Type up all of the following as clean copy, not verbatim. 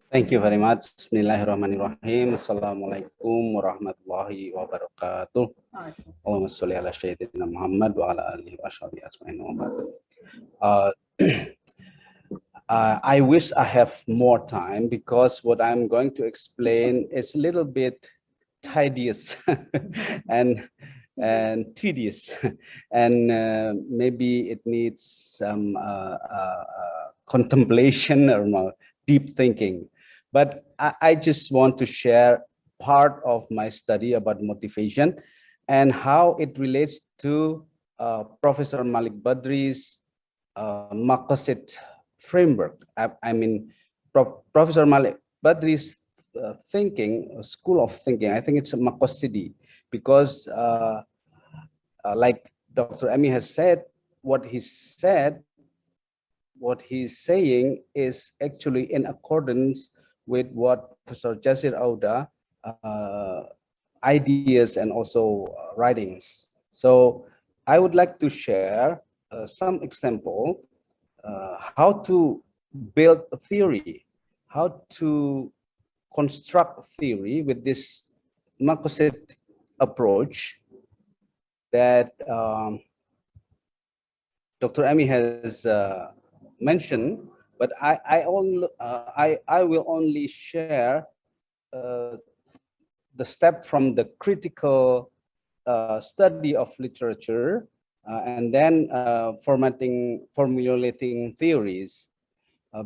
Thank you very much. Bismillahirrahmanirrahim. Assalamualaikum warahmatullahi wabarakatuh. Allahumma sholli ala sayyidina Muhammad wa ala alihi wa sahbihi ajma'in wa ba'd. I wish I have more time because what I'm going to explain is a little bit tedious and tedious, and maybe it needs some contemplation or more deep thinking. But I just want to share part of my study about motivation and how it relates to Professor Malik Badri's Maqasid framework. I mean, Professor Malik Badri's thinking, school of thinking, I think it's a Maqasidi, because like Dr. Ami has said, what he's saying is actually in accordance with what Professor Jasir Auda ideas and also writings. So I would like to share some example how to build a theory, how to construct theory with this Maqasid approach that Dr. Ami has mentioned, but I will only share the step from the critical study of literature and then formulating theories,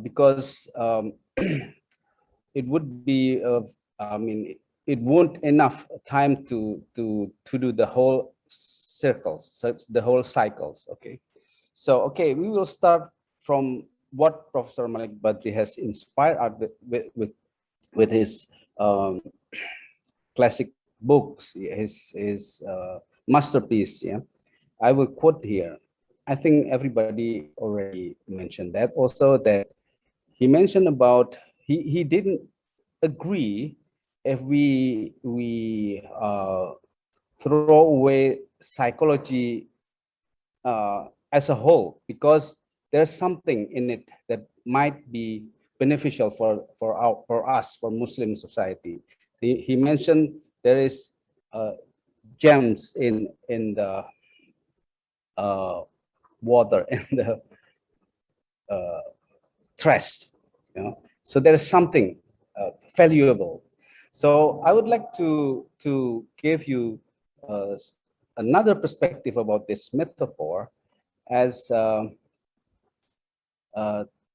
because it would be I mean, it won't enough time to do the whole circles, so the whole cycles. Okay, so okay, we will start from what Professor Malik Badri has inspired with his classic books, his masterpiece. Yeah, I will quote here. I think everybody already mentioned that. Also, that he mentioned about he didn't agree if we throw away psychology as a whole, because there's something in it that might be beneficial for us, for Muslim society. He mentioned there is gems in the water and the trash, you know. So there is something valuable. So I would like to give you another perspective about this metaphor, as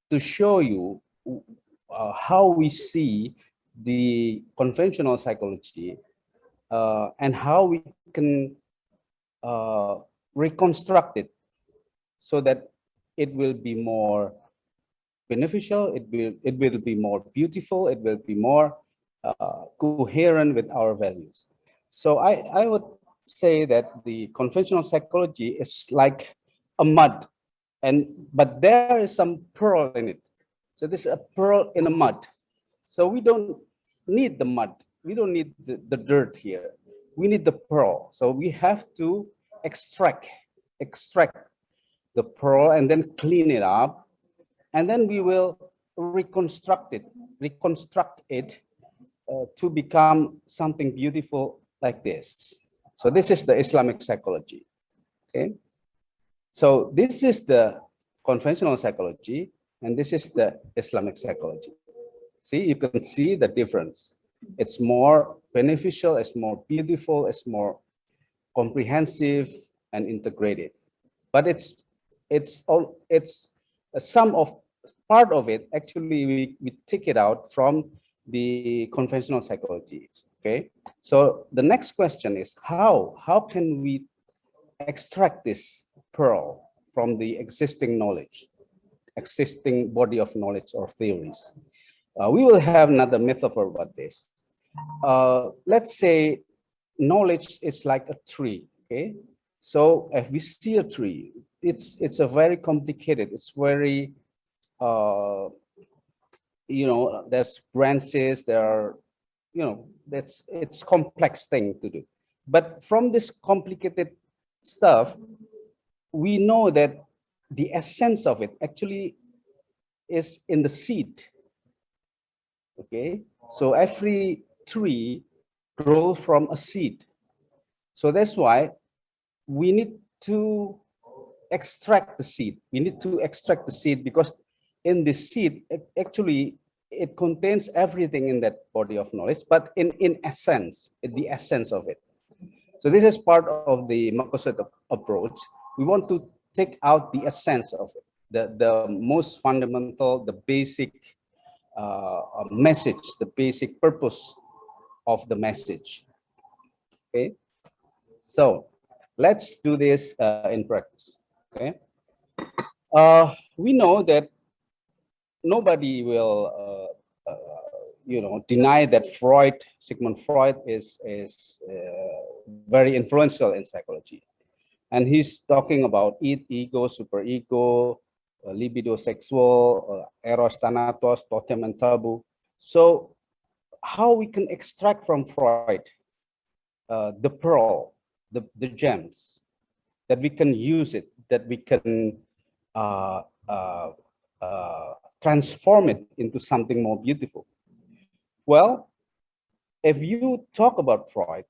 to show you how we see the conventional psychology and how we can reconstruct it so that it will be more beneficial, it will be more beautiful, it will be more coherent with our values. So I would say that the conventional psychology is like a mud, but there is some pearl in it. So there's a pearl in a mud. So we don't need the mud. We don't need the dirt here. We need the pearl. So we have to extract the pearl and then clean it up, and then we will reconstruct it to become something beautiful like this. So this is the Islamic psychology. Okay, so this is the conventional psychology, and this is the Islamic psychology. See, you can see the difference. It's more beneficial, it's more beautiful, it's more comprehensive and integrated. But it's a sum of part of it. Actually, we take it out from the conventional psychology. Okay, so the next question is how can we extract this pearl from the existing knowledge, existing body of knowledge or theories? We will have another metaphor about this. Let's say knowledge is like a tree. Okay, so if we see a tree, it's a very complicated, it's very there's branches, there are, it's complex thing to do. But from this complicated stuff, we know that the essence of it actually is in the seed. Okay, so every tree grows from a seed. So that's why we need to extract the seed. We need to extract the seed because in the seed, actually, it contains everything in that body of knowledge, but in essence, in the essence of it. So this is part of the Makosut approach. We want to take out the essence of it, the most fundamental, the basic message, the basic purpose of the message. Okay, so let's do this in practice. Okay, we know that nobody will, deny that Sigmund Freud is very influential in psychology, and he's talking about ego, superego, libido sexual, eros thanatos, totem and taboo. So how we can extract from Freud the pearl, the gems, that we can use it, that we can uh, uh, transform it into something more beautiful. Well, if you talk about Freud,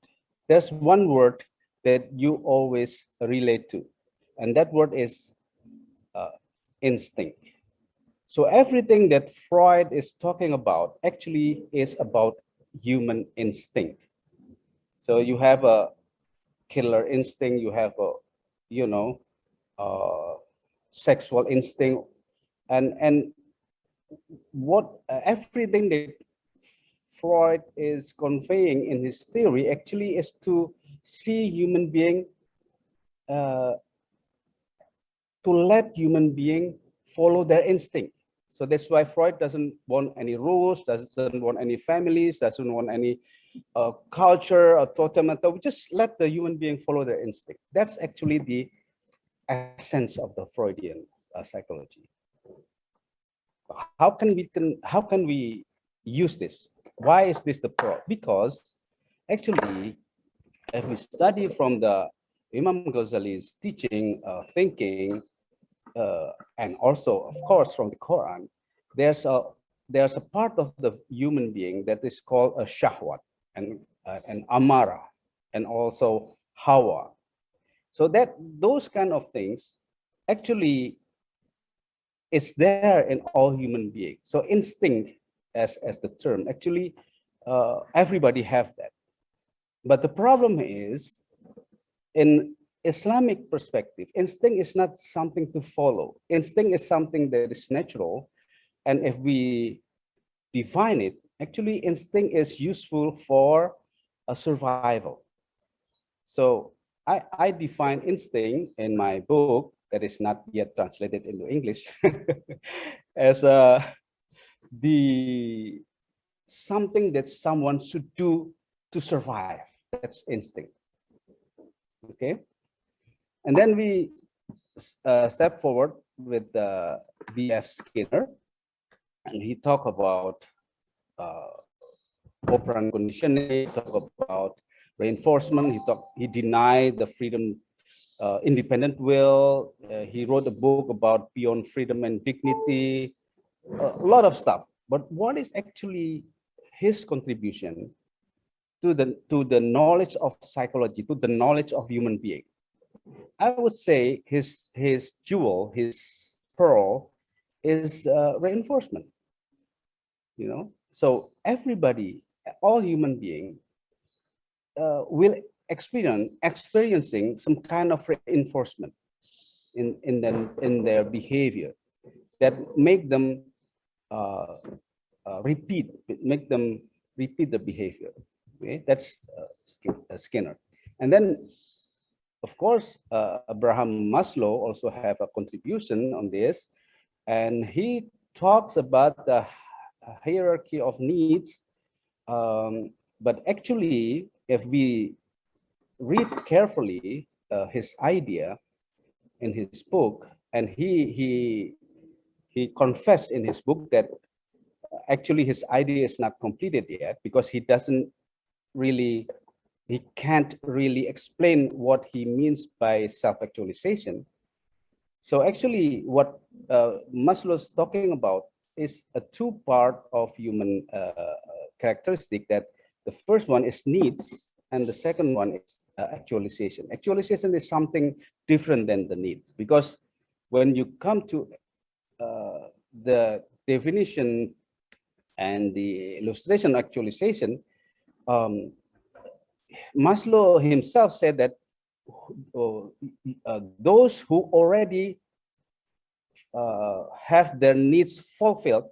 there's one word that you always relate to, and that word is instinct. So everything that Freud is talking about actually is about human instinct. So you have a killer instinct, you have a, you know, sexual instinct, and what everything that Freud is conveying in his theory actually is to see human being, uh, to let human being follow their instinct. So that's why Freud doesn't want any rules, doesn't want any families, doesn't want any culture or totem. We just let the human being follow their instinct. That's actually the essence of the Freudian psychology. How can we use this? Why is this the pro? Because actually, if we study from the Imam Ghazali's teaching, thinking, and also, of course, from the Quran, there's a part of the human being that is called a shahwat and amara, and also hawa. So that those kind of things actually is there in all human beings. So instinct, as the term, actually everybody have that. But the problem is, in Islamic perspective, instinct is not something to follow. Instinct is something that is natural. And if we define it, actually instinct is useful for a survival. So I define instinct in my book that is not yet translated into English as the something that someone should do to survive. That's instinct. Okay. And then we step forward with B.F. Skinner, and he talk about operant conditioning, talk about reinforcement. He denied the freedom, independent will. He wrote a book about beyond freedom and dignity, a lot of stuff. But what is actually his contribution to the knowledge of psychology, to the knowledge of human being? I would say his jewel, his pearl, is reinforcement. So everybody, all human being, will experiencing some kind of reinforcement in their behavior that make them make them repeat the behavior. Okay, that's Skinner. And then, of course, Abraham Maslow also have a contribution on this, and he talks about the hierarchy of needs. But actually, if we read carefully his idea in his book, and he confessed in his book that actually his idea is not completed yet, because he can't really explain what he means by self-actualization. So actually what Maslow is talking about is a two-part of human characteristic. That the first one is needs, and the second one is actualization. Actualization is something different than the needs, because when you come to the definition and the illustration actualization, Maslow himself said that those who already have their needs fulfilled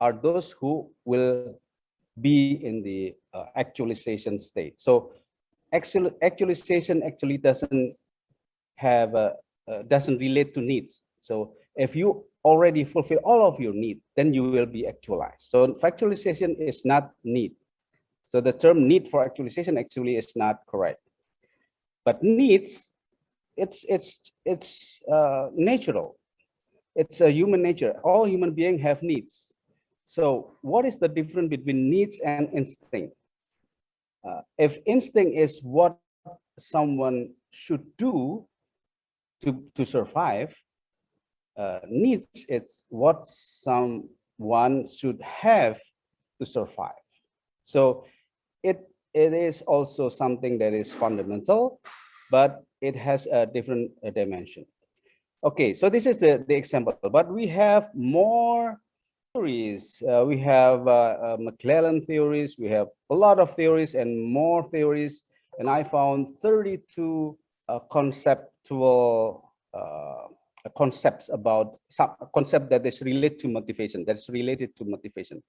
are those who will be in the actualization state. So actualization actually doesn't have doesn't relate to needs. So if you already fulfill all of your needs, then you will be actualized. So actualization is not need. So the term need for actualization actually is not correct. But needs, it's natural. It's a human nature. All human beings have needs. So what is the difference between needs and instinct? If instinct is what someone should do to survive, needs it's what someone should have to survive. So it is also something that is fundamental, but it has a different dimension. Okay, so this is the example, but we have more theories. We have McClellan theories. We have a lot of theories and more theories. And I found 32 conceptual concepts about some concept that is related to motivation. That's related to motivation.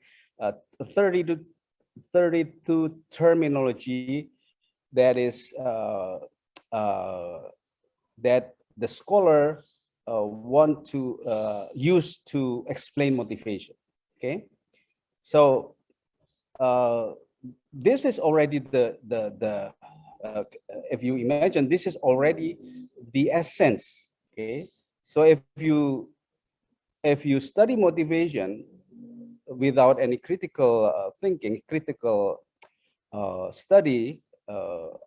32 terminology that is that the scholar want to use to explain motivation. Okay, so this is already the if you imagine, this is already the essence. Okay, so if you study motivation without any critical thinking, critical study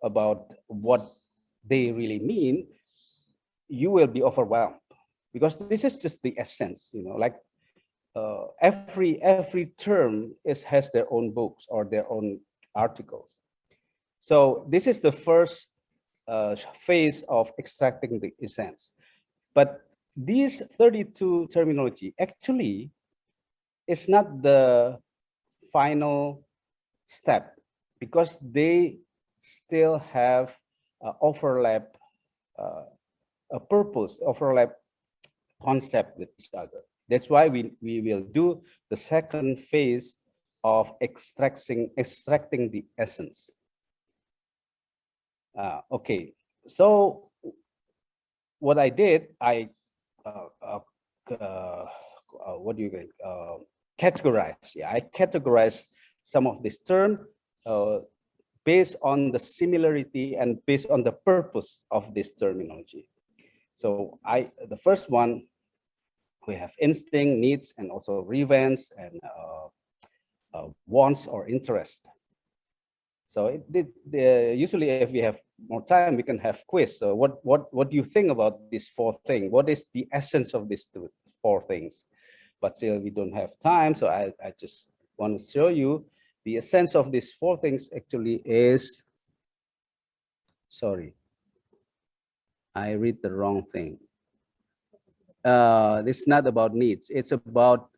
about what they really mean, you will be overwhelmed, because this is just the essence, you know, like every term has their own books or their own articles. So this is the first phase of extracting the essence. But these 32 terminology actually is not the final step, because they still have overlap a purpose, overlap concept with each other. That's why we will do the second phase of extracting the essence. Okay, so what I did, I what do you think? Categorize. Yeah, I categorize some of this term based on the similarity and based on the purpose of this terminology. So the first one, we have instinct, needs, and also revenge and wants or interest. So usually, if we have more time, we can have quiz. So what do you think about these four things? What is the essence of these four things? But still, we don't have time, so I just want to show you the essence of these four things. Actually, is, sorry, I read the wrong thing. This is not about needs. It's about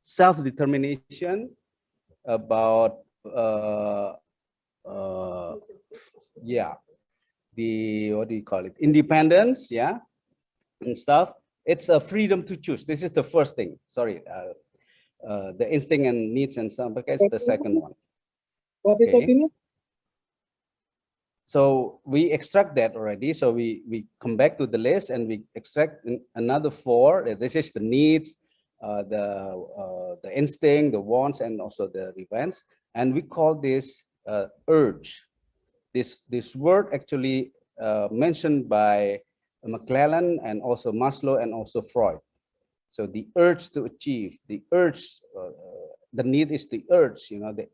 self-determination, about yeah, the, what do you call it, independence, yeah, and stuff. It's a freedom to choose. This is the first thing. Sorry, the instinct and needs and stuff. Okay, it's the second one. Okay. So we extract that already. So we come back to the list and we extract another four. This is the needs, the instinct, the wants, and also the revenge. And we call this urge. This word actually mentioned by McClellan and also Maslow and also Freud. So the urge to achieve, the urge, the need is the urge, you know, the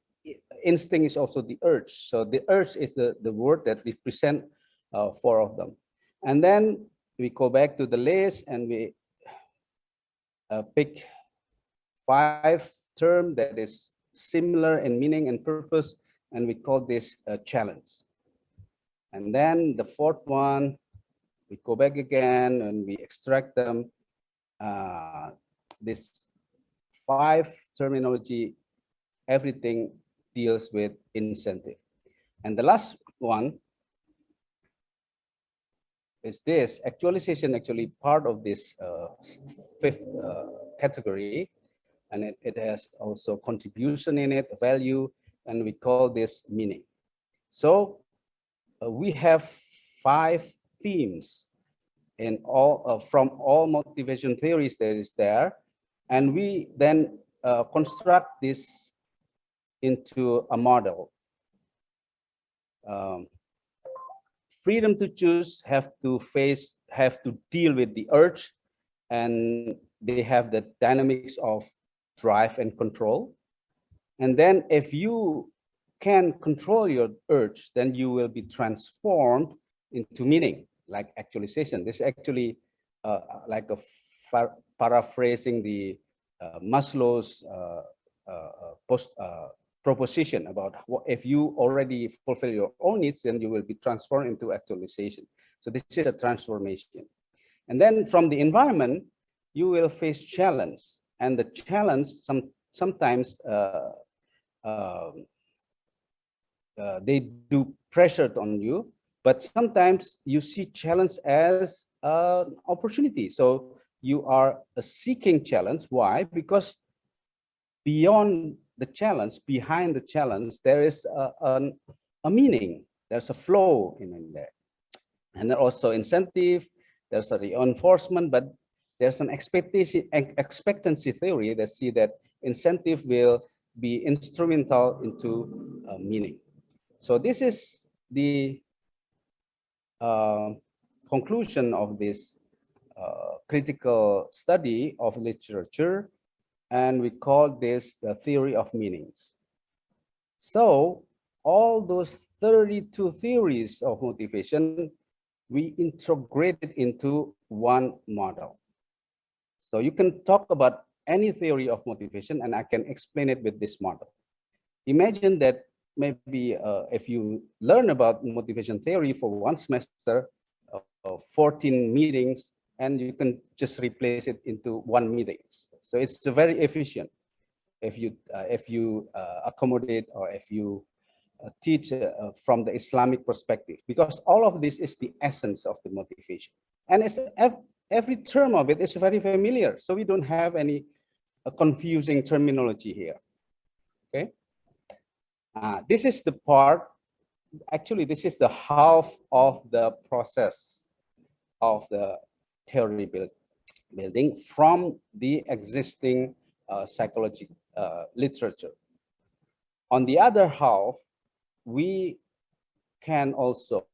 instinct is also the urge. So the urge is the word that we present four of them. And then we go back to the list and we pick 5 term that is similar in meaning and purpose, and we call this a challenge. And then the fourth one, we go back again and we extract them. This 5 terminology, everything deals with incentive. And the last one is this actualization, actually part of this 5th category, and it has also contribution in it, value, and we call this meaning. So we have 5 themes in all from all motivation theories that is there, and we then construct this into a model. Freedom to choose have to deal with the urge, and they have the dynamics of drive and control. And then if you can control your urge, then you will be transformed into meaning, like actualization. This is actually like a paraphrasing the Maslow's proposition about what, if you already fulfill your own needs, then you will be transformed into actualization. So this is a transformation. And then from the environment, you will face challenge, and the challenge sometimes they do pressure on you, but sometimes you see challenge as an opportunity. So you are seeking challenge. Why? Because beyond the challenge, behind the challenge, there is a meaning. There's a flow in there, and then also incentive. There's a reinforcement, but there's an expectancy theory that see that incentive will be instrumental into meaning. So this is the conclusion of this critical study of literature, and we call this the theory of meanings. So all those 32 theories of motivation, we integrated into one model. So you can talk about any theory of motivation, and I can explain it with this model. Imagine that maybe if you learn about motivation theory for one semester, 14 meetings, and you can just replace it into one meeting. So it's very efficient if you accommodate, or if you teach from the Islamic perspective, because all of this is the essence of the motivation, and it's every term of it is very familiar, so we don't have any confusing terminology here. Okay, this is the part, actually this is the half of the process of the theory building from the existing psychology literature. On the other half, we can also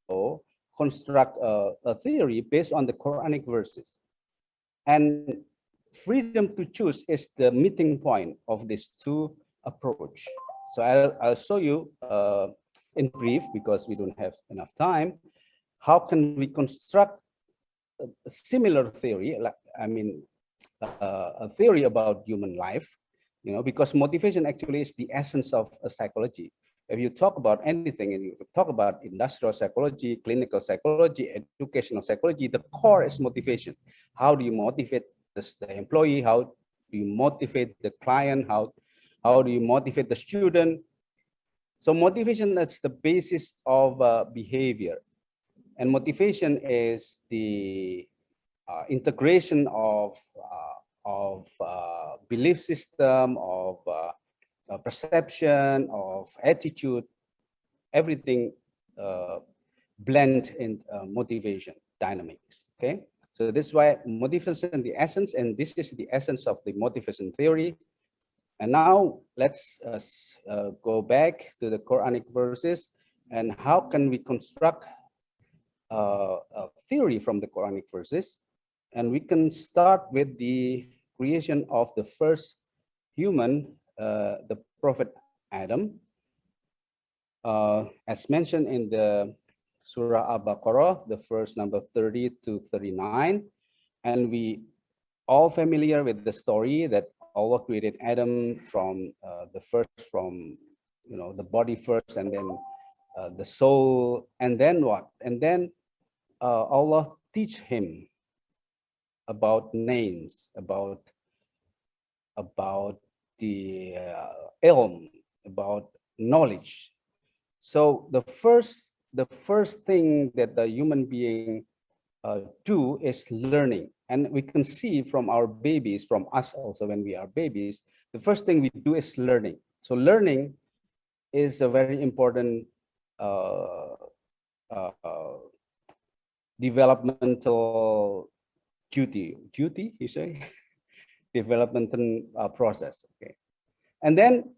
construct a theory based on the Quranic verses. And freedom to choose is the meeting point of these two approach. So I'll show you in brief, because we don't have enough time, how can we construct a similar theory, like, a theory about human life, because motivation actually is the essence of a psychology. If you talk about anything, and you talk about industrial psychology, clinical psychology, educational psychology, the core is motivation. How do you motivate the employee? How do you motivate the client? How do you motivate the student? So motivation, that's the basis of behavior. And motivation is the integration of belief system, of perception, of attitude, everything blend in motivation dynamics. Okay, so this is why motivation the essence, and this is the essence of the motivation theory. And now let's go back to the Quranic verses, and how can we construct a theory from the Quranic verses. And we can start with the creation of the first human, the Prophet Adam. As mentioned in the Surah Al-Baqarah, the verse number 30 to 39. And we all familiar with the story that Allah created Adam from the body first, and then the soul, and then what? And then Allah teach him about names, about the ilm, about knowledge. So the first thing that the human being do is learning. And we can see from our babies, from us also when we are babies, the first thing we do is learning. So learning is a very important uh, uh, developmental duty, you say, developmental process. Okay, and then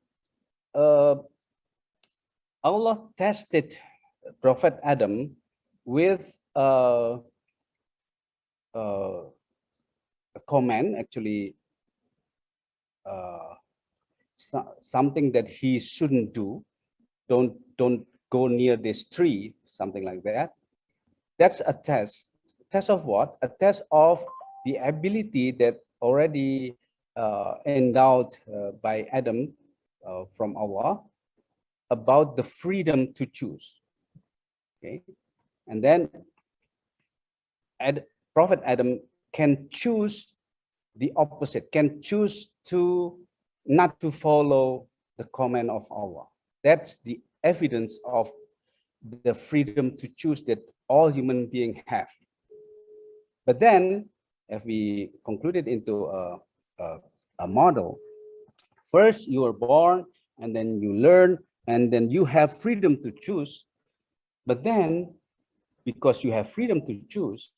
Allah tested Prophet Adam with a command, actually something that he shouldn't do. Don't go near this tree, something like that. That's a test. Test of what? A test of the ability that already endowed by Adam from Allah, about the freedom to choose. Okay, and then Prophet Adam can choose the opposite, can choose to not to follow the command of Allah. That's the evidence of the freedom to choose that all human beings have. But then, if we conclude it into a model, first you are born, and then you learn, and then you have freedom to choose. But then, because you have freedom to choose,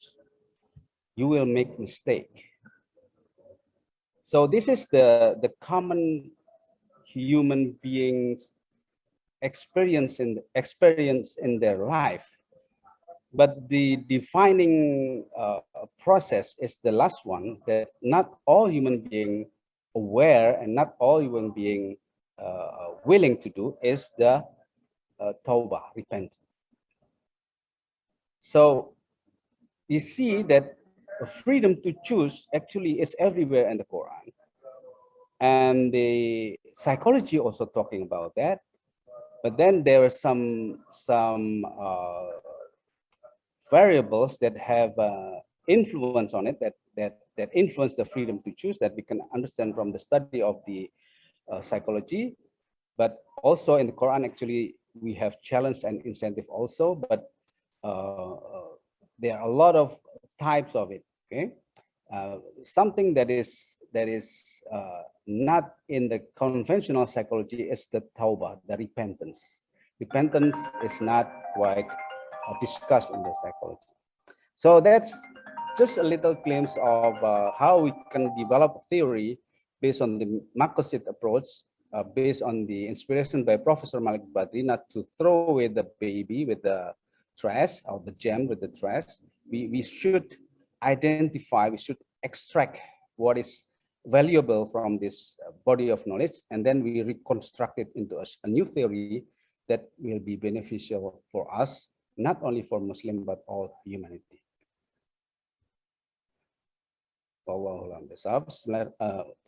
you will make mistake. So this is the common human beings experience in their life. But the defining process is the last one, that not all human being aware and not all human being willing to do, is the tawbah, repentance. So you see that freedom to choose actually is everywhere in the Quran, and the psychology also talking about that. But then there are some variables that have influence on it, that influence the freedom to choose, that we can understand from the study of the psychology. But also in the Quran, actually, we have challenge and incentive also. But there are a lot of types of it. Okay, something that is not in the conventional psychology is the tawbah, the repentance. Repentance is not quite discussed in the psychology. So that's just a little glimpse of how we can develop theory based on the Marxist approach, based on the inspiration by Professor Malik Badri, not to throw away the baby with the trash, or the gem with the trash. We should identify, we should extract what is valuable from this body of knowledge, and then we reconstruct it into a new theory that will be beneficial for us, not only for Muslim, but all humanity.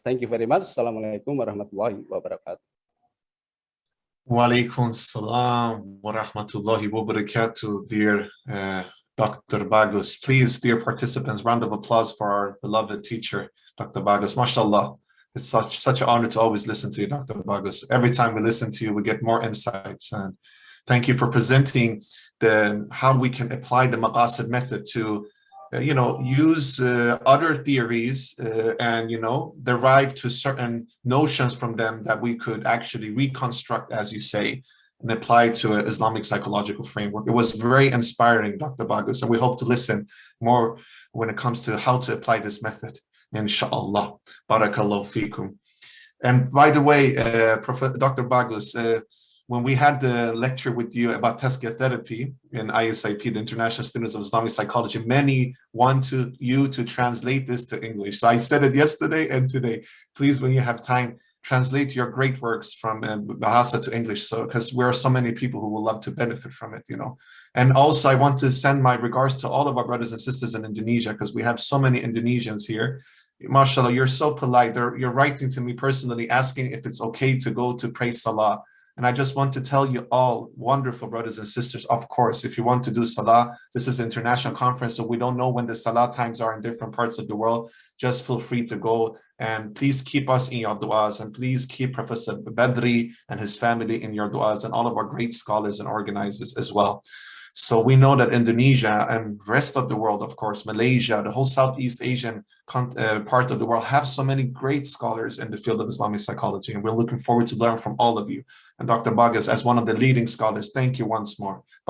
Thank you very much. Assalamualaikum warahmatullahi wabarakatuh. Wa alaikum salam wa rahmatullahi wa barakatuh, dear Dr. Bagus. Please, dear participants, round of applause for our beloved teacher, Dr. Bagus. MashaAllah. It's such an honor to always listen to you, Dr. Bagus. Every time we listen to you, we get more insights. And thank you for presenting how we can apply the Maqasid method to, use other theories and, derive to certain notions from them that we could actually reconstruct, as you say, and apply to an Islamic psychological framework. It was very inspiring, Dr. Bagus, and we hope to listen more when it comes to how to apply this method, inshallah. Barakallahu feekum. And by the way, Dr. Bagus, when we had the lecture with you about Tazkiyah therapy in ISIP, the International Students of Islamic Psychology, many want you to translate this to English. So I said it yesterday and today. Please, when you have time, translate your great works from Bahasa to English, so because there are so many people who will love to benefit from it, And also, I want to send my regards to all of our brothers and sisters in Indonesia, because we have so many Indonesians here, mashallah, you're so polite. You're writing to me personally asking if it's okay to go to pray salah. And I just want to tell you all, wonderful brothers and sisters, of course, if you want to do salah, this is an international conference, so we don't know when the salah times are in different parts of the world. Just feel free to go. And please keep us in your du'as, and please keep Professor Badri and his family in your du'as, and all of our great scholars and organizers as well. So we know that Indonesia and the rest of the world, of course, Malaysia, the whole Southeast Asian part of the world have so many great scholars in the field of Islamic psychology. And we're looking forward to learn from all of you. And Dr. Bagus, as one of the leading scholars, thank you once more.